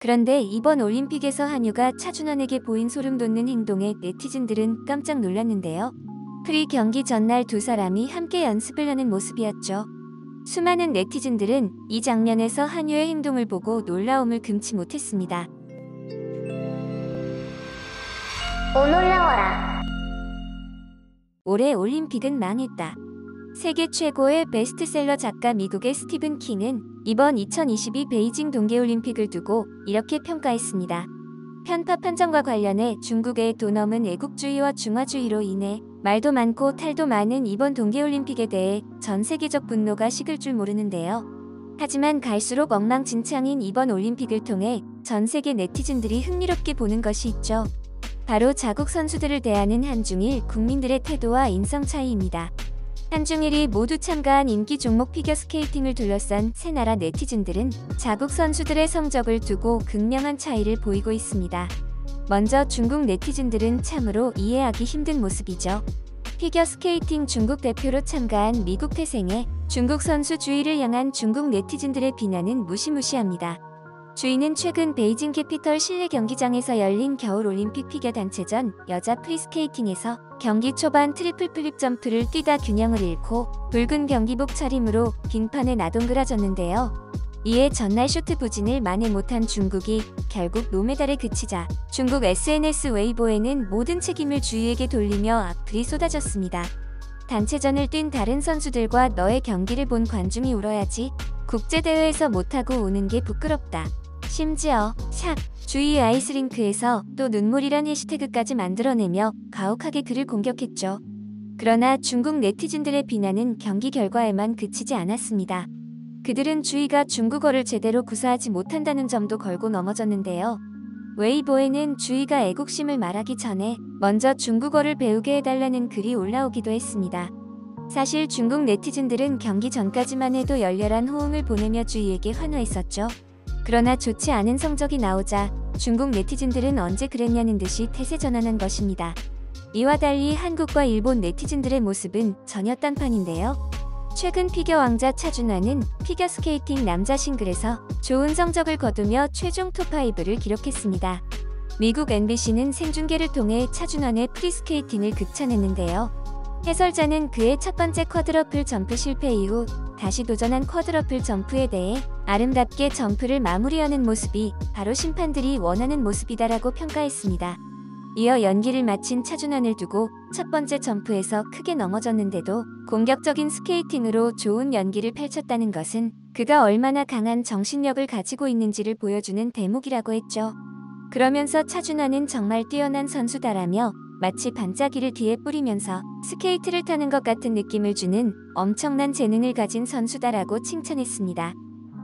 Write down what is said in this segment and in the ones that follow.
그런데 이번 올림픽에서 한유가 차준환에게 보인 소름돋는 행동에 네티즌들은 깜짝 놀랐는데요. 프리 경기 전날 두 사람이 함께 연습을 하는 모습이었죠. 수많은 네티즌들은 이 장면에서 한유의 행동을 보고 놀라움을 금치 못했습니다. 오 놀라워라. 올해 올림픽은 망했다. 세계 최고의 베스트셀러 작가 미국의 스티븐 킹은 이번 2022 베이징 동계올림픽을 두고 이렇게 평가했습니다. 편파 판정과 관련해 중국의 도넘은 애국주의와 중화주의로 인해 말도 많고 탈도 많은 이번 동계올림픽에 대해 전 세계적 분노가 식을 줄 모르는데요. 하지만 갈수록 엉망진창인 이번 올림픽을 통해 전 세계 네티즌들이 흥미롭게 보는 것이 있죠. 바로 자국 선수들을 대하는 한중일 국민들의 태도와 인성 차이입니다. 한중일이 모두 참가한 인기 종목 피겨스케이팅을 둘러싼 세 나라 네티즌들은 자국 선수들의 성적을 두고 극명한 차이를 보이고 있습니다. 먼저 중국 네티즌들은 참으로 이해하기 힘든 모습이죠. 피겨스케이팅 중국 대표로 참가한 미국 태생의 중국 선수 주희를 향한 중국 네티즌들의 비난은 무시무시합니다. 주희는 최근 베이징 캐피털 실내 경기장에서 열린 겨울올림픽 피겨 단체전 여자 프리스케이팅에서 경기 초반 트리플 플립 점프를 뛰다 균형을 잃고 붉은 경기복 차림으로 빙판에 나동그라졌는데요. 이에 전날 쇼트 부진을 만회 못한 중국이 결국 노메달에 그치자 중국 SNS 웨이보에는 모든 책임을 주희에게 돌리며 악플이 쏟아졌습니다. 단체전을 뛴 다른 선수들과 너의 경기를 본 관중이 울어야지. 국제대회에서 못하고 우는 게 부끄럽다. 심지어 샵 주희 아이스링크에서 또 눈물이란 해시태그까지 만들어내며 가혹하게 그를 공격했죠. 그러나 중국 네티즌들의 비난은 경기 결과에만 그치지 않았습니다. 그들은 주희가 중국어를 제대로 구사하지 못한다는 점도 걸고 넘어졌는데요. 웨이보에는 주희가 애국심을 말하기 전에 먼저 중국어를 배우게 해달라는 글이 올라오기도 했습니다. 사실 중국 네티즌들은 경기 전까지만 해도 열렬한 호응을 보내며 주희에게 환호했었죠. 그러나 좋지 않은 성적이 나오자 중국 네티즌들은 언제 그랬냐는 듯이 태세 전환한 것입니다. 이와 달리 한국과 일본 네티즌들의 모습은 전혀 딴판인데요. 최근 피겨 왕자 차준환은 피겨스케이팅 남자 싱글에서 좋은 성적을 거두며 최종 톱5를 기록했습니다. 미국 MBC는 생중계를 통해 차준환의 프리스케이팅을 극찬했는데요. 해설자는 그의 첫 번째 쿼드러플 점프 실패 이후 다시 도전한 쿼드러플 점프에 대해 아름답게 점프를 마무리하는 모습이 바로 심판들이 원하는 모습이다라고 평가했습니다. 이어 연기를 마친 차준환을 두고 첫 번째 점프에서 크게 넘어졌는데도 공격적인 스케이팅으로 좋은 연기를 펼쳤다는 것은 그가 얼마나 강한 정신력을 가지고 있는지를 보여주는 대목이라고 했죠. 그러면서 차준환은 정말 뛰어난 선수다라며 마치 반짝이를 뒤에 뿌리면서 스케이트를 타는 것 같은 느낌을 주는 엄청난 재능을 가진 선수다라고 칭찬했습니다.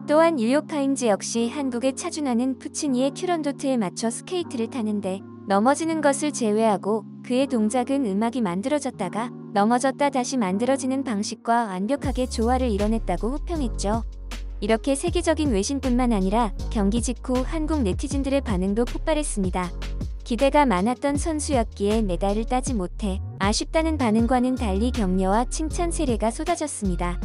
또한 뉴욕타임즈 역시 한국의 차준환은 푸치니의 큐런도트에 맞춰 스케이트를 타는데 넘어지는 것을 제외하고 그의 동작은 음악이 만들어졌다가 넘어졌다 다시 만들어지는 방식과 완벽하게 조화를 이뤄냈다고 호평했죠. 이렇게 세계적인 외신뿐만 아니라 경기 직후 한국 네티즌들의 반응도 폭발했습니다. 기대가 많았던 선수였기에 메달을 따지 못해 아쉽다는 반응과는 달리 격려와 칭찬 세례가 쏟아졌습니다.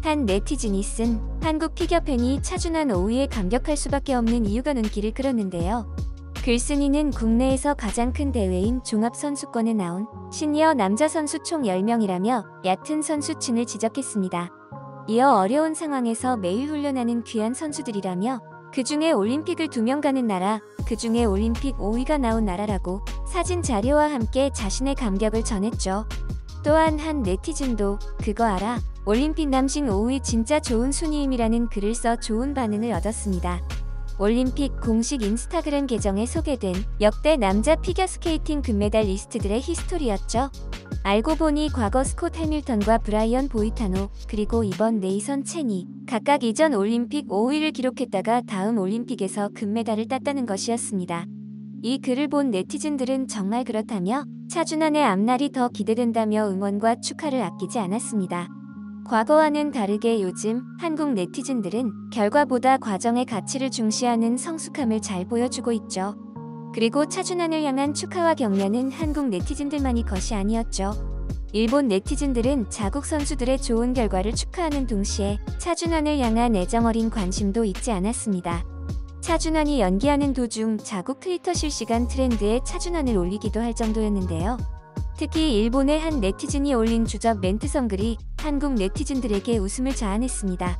한 네티즌이 쓴 한국 피겨 팬이 차준환 5위에 감격할 수밖에 없는 이유가 눈길을 끌었는데요. 글쓴이는 국내에서 가장 큰 대회인 종합선수권에 나온 시니어 남자 선수 총 10명이라며 얕은 선수층을 지적했습니다. 이어 어려운 상황에서 매일 훈련하는 귀한 선수들이라며 그 중에 올림픽을 2명 가는 나라, 그 중에 올림픽 5위가 나온 나라라고 사진 자료와 함께 자신의 감격을 전했죠. 또한 한 네티즌도 그거 알아? 올림픽 남신 5위 진짜 좋은 순위임이라는 글을 써 좋은 반응을 얻었습니다. 올림픽 공식 인스타그램 계정에 소개된 역대 남자 피겨스케이팅 금메달 리스트들의 히스토리였죠. 알고 보니 과거 스콧 해밀턴과 브라이언 보이타노 그리고 이번 네이선 체니 각각 이전 올림픽 5위를 기록했다가 다음 올림픽에서 금메달을 땄다는 것이었습니다. 이 글을 본 네티즌들은 정말 그렇다며 차준환의 앞날이 더 기대된다며 응원과 축하를 아끼지 않았습니다. 과거와는 다르게 요즘 한국 네티즌들은 결과보다 과정의 가치를 중시하는 성숙함을 잘 보여주고 있죠. 그리고 차준환을 향한 축하와 격려는 한국 네티즌들만이 것이 아니었죠. 일본 네티즌들은 자국 선수들의 좋은 결과를 축하하는 동시에 차준환을 향한 애정어린 관심도 잊지 않았습니다. 차준환이 연기하는 도중 자국 트위터 실시간 트렌드에 차준환을 올리기도 할 정도였는데요. 특히 일본의 한 네티즌이 올린 주접 멘트성 글이 한국 네티즌들에게 웃음을 자아냈습니다.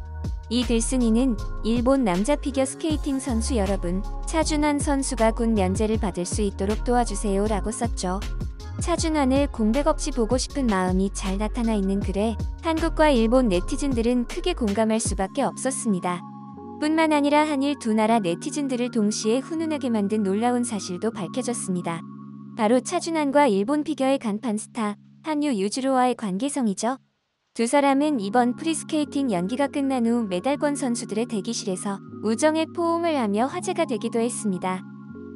이 글쓴이는 일본 남자 피겨스케이팅 선수 여러분, 차준환 선수가 곧 면제를 받을 수 있도록 도와주세요 라고 썼죠. 차준환을 공백 없이 보고 싶은 마음이 잘 나타나 있는 글에 한국과 일본 네티즌들은 크게 공감할 수밖에 없었습니다. 뿐만 아니라 한일 두 나라 네티즌들을 동시에 훈훈하게 만든 놀라운 사실도 밝혀졌습니다. 바로 차준환과 일본 피겨의 간판 스타 한유 유지로와의 관계성이죠. 두 사람은 이번 프리스케이팅 연기가 끝난 후 메달권 선수들의 대기실에서 우정의 포옹을 하며 화제가 되기도 했습니다.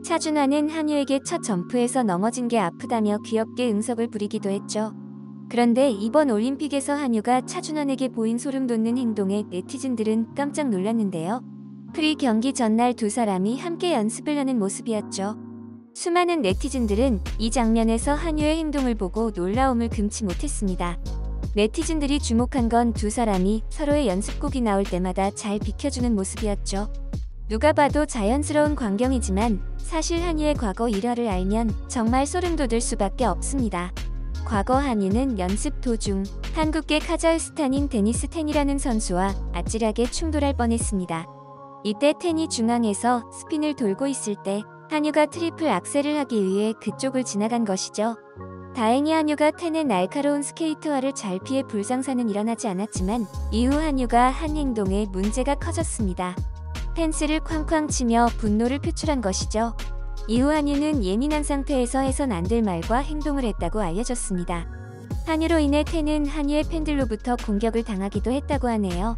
차준환은 한유에게 첫 점프에서 넘어진 게 아프다며 귀엽게 응석을 부리기도 했죠. 그런데 이번 올림픽에서 한유가 차준환에게 보인 소름 돋는 행동에 네티즌들은 깜짝 놀랐는데요. 프리 경기 전날 두 사람이 함께 연습을 하는 모습이었죠. 수많은 네티즌들은 이 장면에서 한유의 행동을 보고 놀라움을 금치 못했습니다. 네티즌들이 주목한 건 두 사람이 서로의 연습곡이 나올 때마다 잘 비켜주는 모습이었죠. 누가 봐도 자연스러운 광경이지만 사실 한유의 과거 일화를 알면 정말 소름 돋을 수밖에 없습니다. 과거 한유는 연습 도중 한국계 카자흐스탄인 데니스 텐이라는 선수와 아찔하게 충돌할 뻔했습니다. 이때 텐이 중앙에서 스핀을 돌고 있을 때 한유가 트리플 악셀을 하기 위해 그쪽을 지나간 것이죠. 다행히 한유가 텐의 날카로운 스케이트화를 잘 피해 불상사는 일어나지 않았지만 이후 한유가 한 행동에 문제가 커졌습니다. 펜스를 쾅쾅 치며 분노를 표출한 것이죠. 이후 한유는 예민한 상태에서 해선 안 될 말과 행동을 했다고 알려졌습니다. 한유로 인해 텐은 한유의 팬들로부터 공격을 당하기도 했다고 하네요.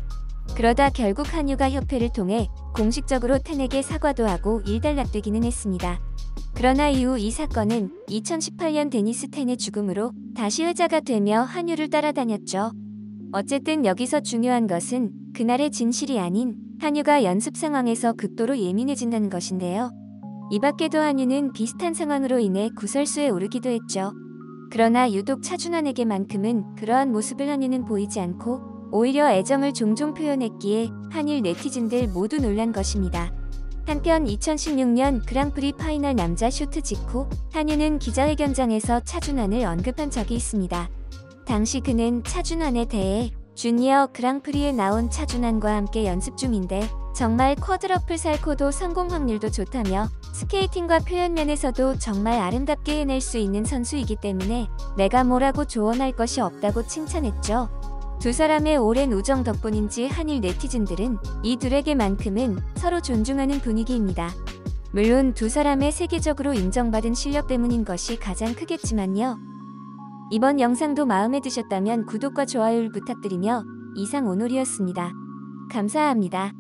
그러다 결국 한유가 협회를 통해 공식적으로 텐에게 사과도 하고 일단락되기는 했습니다. 그러나 이후 이 사건은 2018년 데니스 텐의 죽음으로 다시 회자가 되며 한유를 따라다녔죠. 어쨌든 여기서 중요한 것은 그날의 진실이 아닌 한유가 연습 상황에서 극도로 예민해진다는 것인데요. 이 밖에도 한유는 비슷한 상황으로 인해 구설수에 오르기도 했죠. 그러나 유독 차준환에게만큼은 그러한 모습을 한유는 보이지 않고 오히려 애정을 종종 표현했기에 한일 네티즌들 모두 놀란 것입니다. 한편 2016년 그랑프리 파이널 남자 쇼트 직후 한유는 기자회견장에서 차준환을 언급한 적이 있습니다. 당시 그는 차준환에 대해 주니어 그랑프리에 나온 차준환과 함께 연습 중인데 정말 쿼드러플 살코도 성공 확률도 좋다며 스케이팅과 표현면에서도 정말 아름답게 해낼 수 있는 선수이기 때문에 내가 뭐라고 조언할 것이 없다고 칭찬했죠. 두 사람의 오랜 우정 덕분인지 한일 네티즌들은 이 둘에게만큼은 서로 존중하는 분위기입니다. 물론 두 사람의 세계적으로 인정받은 실력 때문인 것이 가장 크겠지만요. 이번 영상도 마음에 드셨다면 구독과 좋아요를 부탁드리며 이상 오놀이었습니다. 감사합니다.